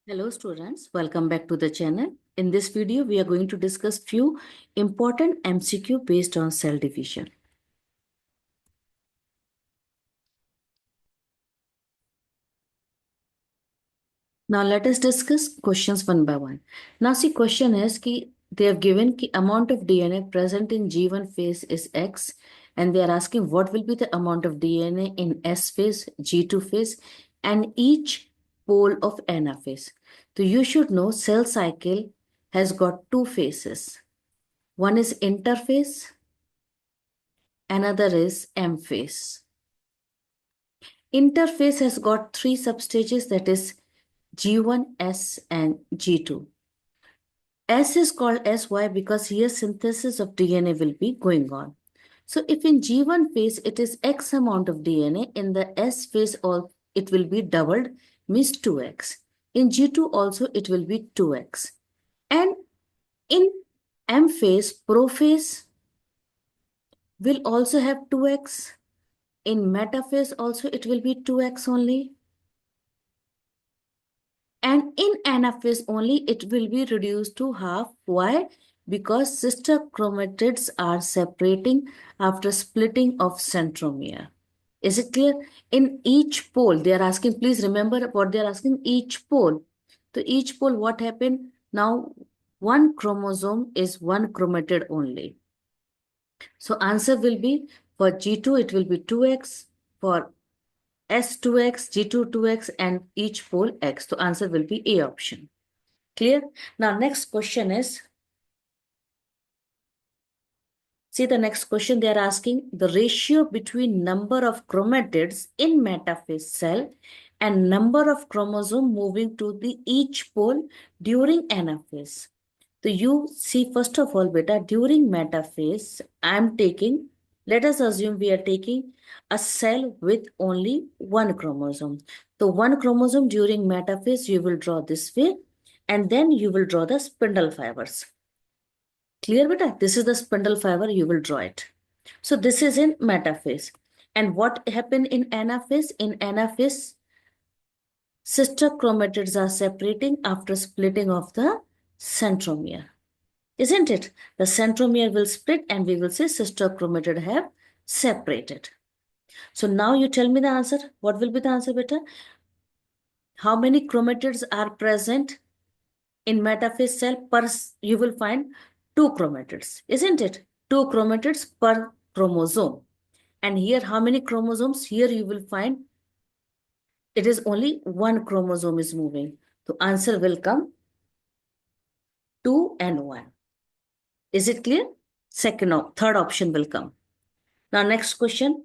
Hello students, welcome back to the channel. In this video, we are going to discuss few important MCQ based on cell division. Now let us discuss questions one by one. Now see, question is कि they have given कि amount of DNA present in G1 phase is X, and they are asking what will be the amount of DNA in S phase, G2 phase, and each pole of NA phase. So you should know cell cycle has got two phases. One is interphase, another is M phase. Interphase has got three substages, that is G1, S, and G2. S is called SY because here synthesis of DNA will be going on. So if in G1 phase it is X amount of DNA, in the S phase it will be doubled, means 2X. In G2 also it will be 2X. And in M phase, prophase will also have 2X. In metaphase also it will be 2X only. And in anaphase only it will be reduced to half. Why? Because sister chromatids are separating after splitting of centromere. Is it clear? In each pole, they are asking, please remember what they are asking, each pole. So each pole, what happened? Now, one chromosome is one chromatid only. So answer will be, for G2, it will be 2X, for S2X, G2 2X, and each pole X. So answer will be A option. Clear? Now next question is, see the next question they are asking, the ratio between number of chromatids in metaphase cell and number of chromosome moving to the each pole during anaphase. So you see, first of all, beta, during metaphase, I am taking, let us assume we are taking a cell with only one chromosome. So one chromosome during metaphase, you will draw this way, and then you will draw the spindle fibers. Clear, beta? This is the spindle fiber, you will draw it. So this is in metaphase. And what happened in anaphase? In anaphase, sister chromatids are separating after splitting of the centromere. Isn't it? The centromere will split and we will say sister chromatid have separated. So now you tell me the answer. What will be the answer, beta? How many chromatids are present in metaphase cell per, you will find two chromatids, isn't it? Two chromatids per chromosome. And here, how many chromosomes? Here you will find it is only one chromosome is moving. So answer will come 2 and 1. Is it clear? Third option will come. Now next question.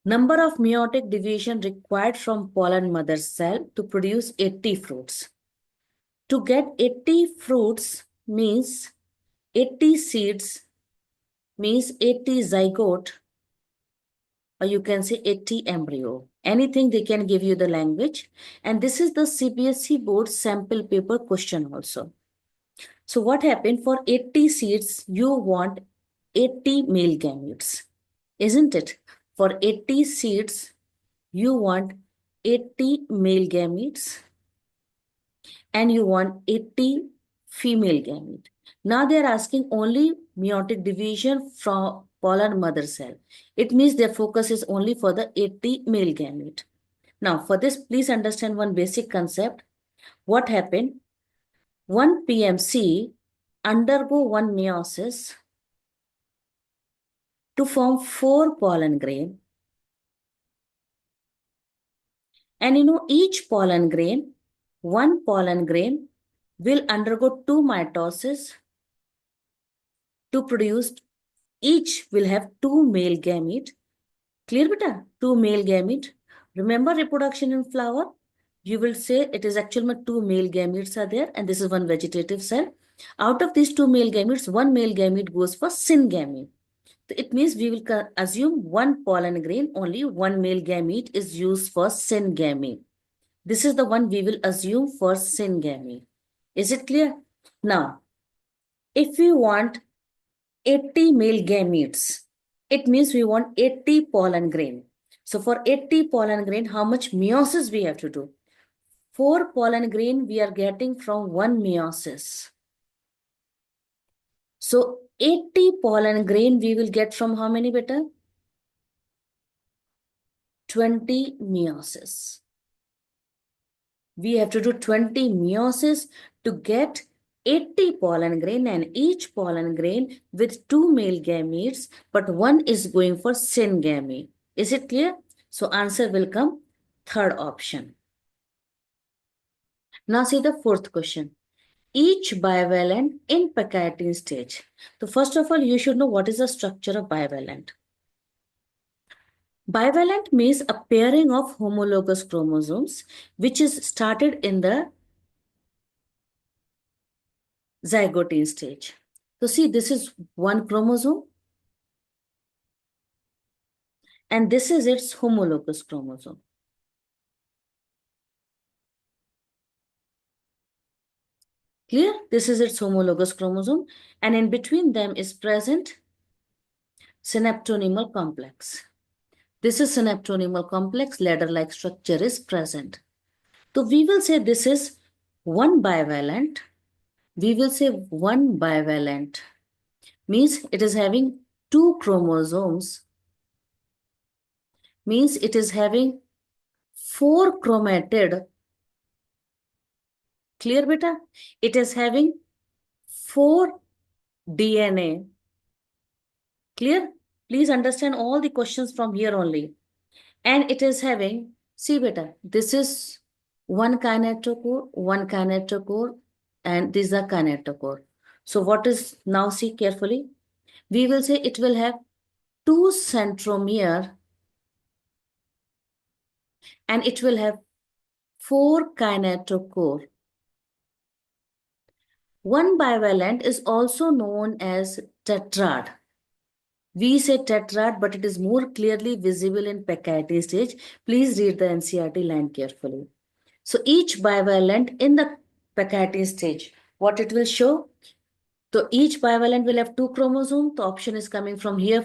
Number of meiotic division required from pollen mother cell to produce 80 fruits. To get 80 fruits means 80 seeds, means 80 zygote, or you can say 80 embryo. Anything they can give you the language. And this is the CBSE board sample paper question also. So what happened, for 80 seeds, you want 80 male gametes, isn't it? For 80 seeds, you want 80 male gametes and you want 80 female gamete. Now they are asking only meiotic division from pollen mother cell. It means their focus is only for the 80 male gamete. Now for this, please understand one basic concept. What happened? One PMC undergo one meiosis to form 4 pollen grain. And each pollen grain, one pollen grain will undergo 2 mitosis to produce, each will have 2 male gamete. Clear, beta? 2 male gamete. Remember reproduction in flower? You will say it is actually 2 male gametes are there and this is one vegetative cell. Out of these 2 male gametes, one male gamete goes for syngamy. So it means we will assume one pollen grain, only one male gamete is used for syngamy. This is the one we will assume for syngamy. Is it clear? Now, if we want 80 male gametes, it means we want 80 pollen grain. So for 80 pollen grain, how much meiosis we have to do? 4 pollen grain we are getting from one meiosis. So 80 pollen grain we will get from how many, beta? 20 meiosis. We have to do 20 meiosis to get 80 pollen grain, and each pollen grain with 2 male gametes, but one is going for syngamy. Is it clear? So answer will come third option. Now see the fourth question. Each bivalent in Pachytene stage. So first of all, you should know what is the structure of bivalent. Bivalent means a pairing of homologous chromosomes which is started in the zygotine stage. So see, this is one chromosome and this is its homologous chromosome. Clear? This is its homologous chromosome, and in between them is present synaptonymal complex. This is synaptonymal complex, ladder-like structure is present. So we will say this is one bivalent. We will say one bivalent means it is having 2 chromosomes, means it is having 4 chromatid. Clear, beta? It is having 4 DNA. Clear? Please understand all the questions from here only. And it is having, see beta, this is one kinetochore, and these are kinetochore. So what is, now see carefully, we will say it will have 2 centromere and it will have 4 kinetochore. One bivalent is also known as tetrad. We say tetrad, but it is more clearly visible in Pachytene stage. Please read the NCERT line carefully. So each bivalent in the Pachytene stage, what it will show? So each bivalent will have 2 chromosomes. The option is coming from here,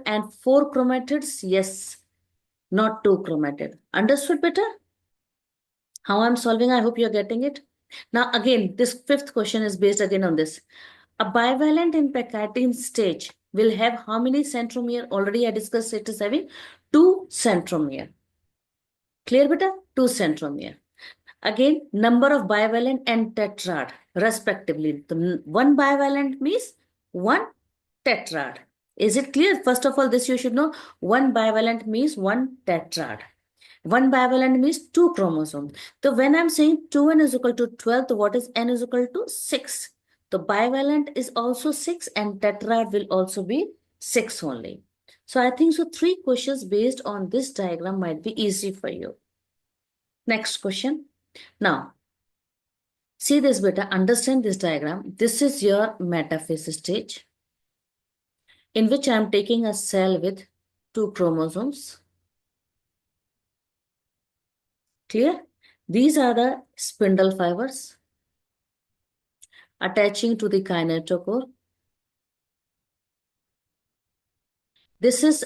and 4 chromatids. Yes, not 2 chromatid. Understood better? How I'm solving, I hope you're getting it. Now again, this fifth question is based again on this. A bivalent in Pachytene stage will have how many centromere? Already I discussed it is having 2 centromere. Clear beta? 2 centromere. Again, number of bivalent and tetrad respectively. The one bivalent means one tetrad. Is it clear? First of all, this you should know. One bivalent means one tetrad. One bivalent means 2 chromosomes. So when I'm saying 2n is equal to 12, so what is n is equal to 6? The bivalent is also 6 and tetrad will also be 6 only. So I think so 3 questions based on this diagram might be easy for you. Next question. Now, see this beta, understand this diagram. This is your metaphase stage in which I am taking a cell with 2 chromosomes. Clear? These are the spindle fibers attaching to the kinetochore. This is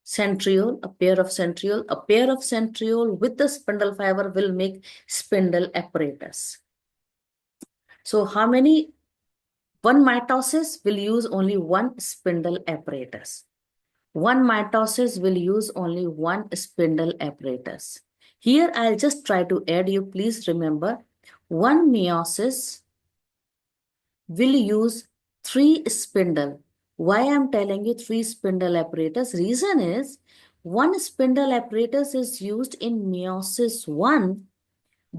centriole, a pair of centriole. A pair of centriole with the spindle fiber will make spindle apparatus. So how many? One mitosis will use only one spindle apparatus. One mitosis will use only one spindle apparatus. Here I'll just try to add you, please remember, one meiosis will use 3 spindle. Why I'm telling you 3 spindle apparatus? Reason is, one spindle apparatus is used in meiosis 1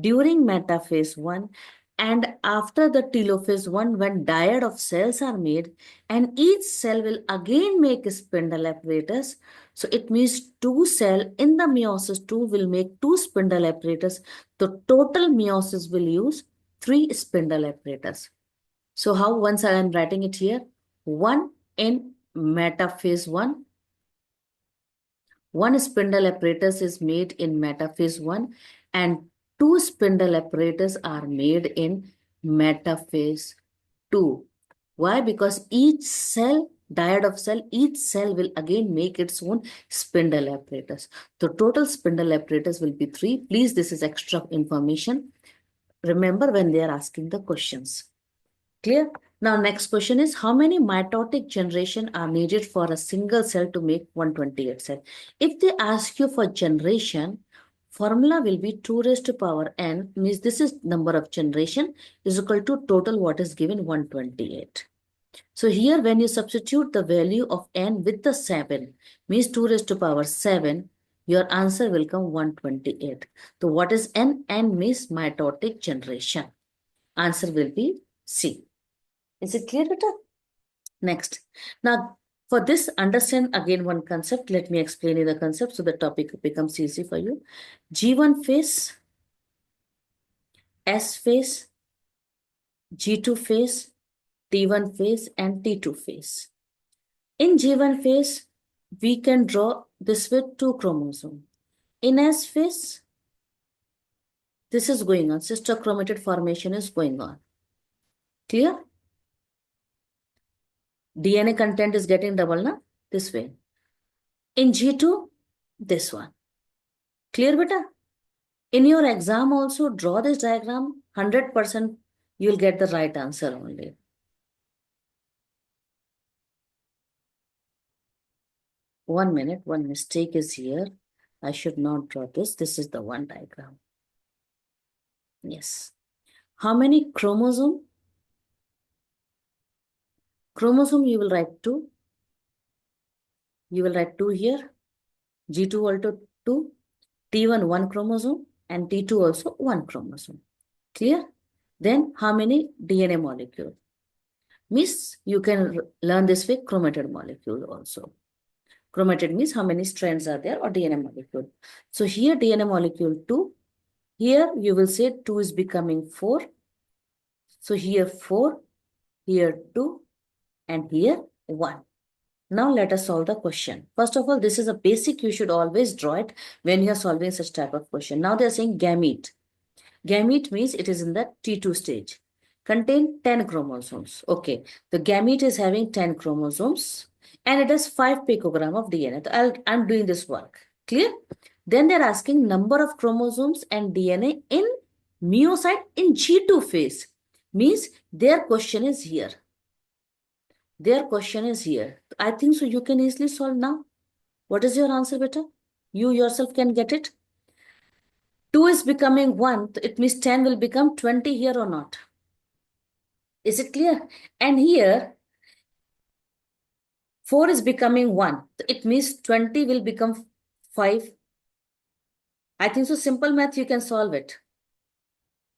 during metaphase 1 and after the telophase 1 when dyad of cells are made, and each cell will again make a spindle apparatus. So it means 2 cell in the meiosis 2 will make 2 spindle apparatus. The total meiosis will use 3 spindle apparatus. So how, once I am writing it here, 1 in metaphase 1, 1 spindle apparatus is made in metaphase 1 and 2 spindle apparatus are made in metaphase 2. Why? Because each cell diad of cell, each cell will again make its own spindle apparatus. The total spindle apparatus will be 3. Please, this is extra information. Remember when they are asking the questions. Clear? Now, next question is, how many mitotic generation are needed for a single cell to make 128 cell? If they ask you for generation, formula will be 2 raised to power n, means this is number of generation is equal to total what is given 128. So here when you substitute the value of n with the 7, means 2 raised to power 7, your answer will come 128. So what is n? N means mitotic generation. Answer will be C. Is it clear, Beta? Next. Now, for this, understand again one concept. Let me explain you the concept so the topic becomes easy for you. G1 phase, S phase, G2 phase, T1 phase, and T2 phase. In G1 phase, we can draw this with 2 chromosomes. In S phase, this is going on. Sister chromatid formation is going on. Clear? DNA content is getting double, na? This way. In G2, this one. Clear, beta? In your exam also, draw this diagram. 100% you'll get the right answer only. One minute, one mistake is here. I should not draw this. This is the one diagram. Yes. How many chromosome? Chromosome you will write 2. You will write 2 here. G2 also 2. T1 1 chromosome and T2 also 1 chromosome. Clear? Then how many DNA molecule? Miss, you can learn this with chromatid molecule also. Chromatid means how many strands are there or DNA molecule. So here DNA molecule 2. Here you will say 2 is becoming 4. So here 4, here 2, and here 1. Now let us solve the question. First of all, this is a basic. You should always draw it when you are solving such type of question. Now they are saying gamete. Gamete means it is in the T2 stage. Contain 10 chromosomes. Okay, the gamete is having 10 chromosomes and it has 5 picogram of DNA. So I'm doing this work. Clear? Then they're asking number of chromosomes and DNA in meiocyte in G2 phase. Means their question is here. Their question is here. I think so you can easily solve now. What is your answer, beta? You yourself can get it. 2 is becoming 1. It means 10 will become 20 here or not. Is it clear? And here, 4 is becoming 1. It means 20 will become 5. I think so simple math, you can solve it.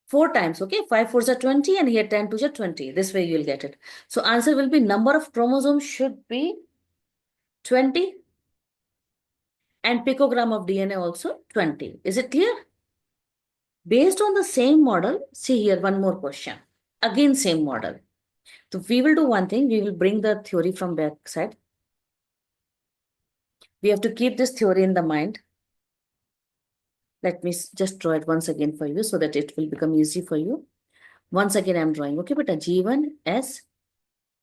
4 times, okay? 5 4s are 20 and here 10 2s are 20. This way you will get it. So answer will be number of chromosomes should be 20 and picogram of DNA also 20. Is it clear? Based on the same model, see here one more question. Again same model. So we will do one thing. We will bring the theory from back side. We have to keep this theory in the mind. Let me just draw it once again for you so that it will become easy for you. Once again, I'm drawing. Okay, but a G1, S,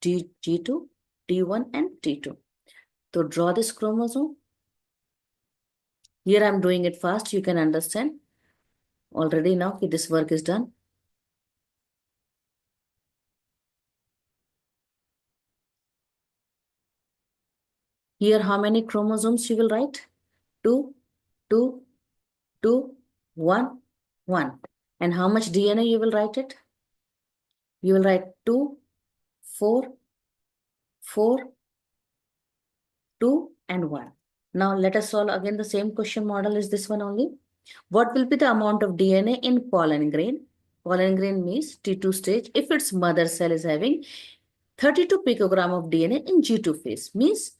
G2, T1, and T2. So draw this chromosome. Here I'm doing it fast. You can understand. Already now this work is done. Here, how many chromosomes you will write? 2, 2, 2, 1, 1. And how much DNA you will write it? You will write 2, 4, 4, 2, and 1. Now let us solve again the same question model is this one only. What will be the amount of DNA in pollen grain? Pollen grain means T2 stage. If its mother cell is having 32 picogram of DNA in G2 phase, means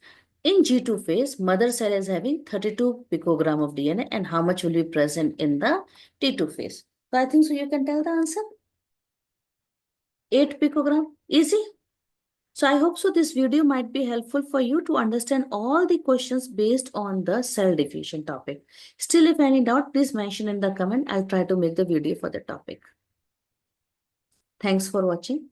in G2 phase, mother cell is having 32 picogram of DNA, and how much will be present in the T2 phase? So I think so you can tell the answer. 8 picogram. Easy. So I hope so this video might be helpful for you to understand all the questions based on the cell diffusion topic. Still, if any doubt, please mention in the comment. I'll try to make the video for the topic. Thanks for watching.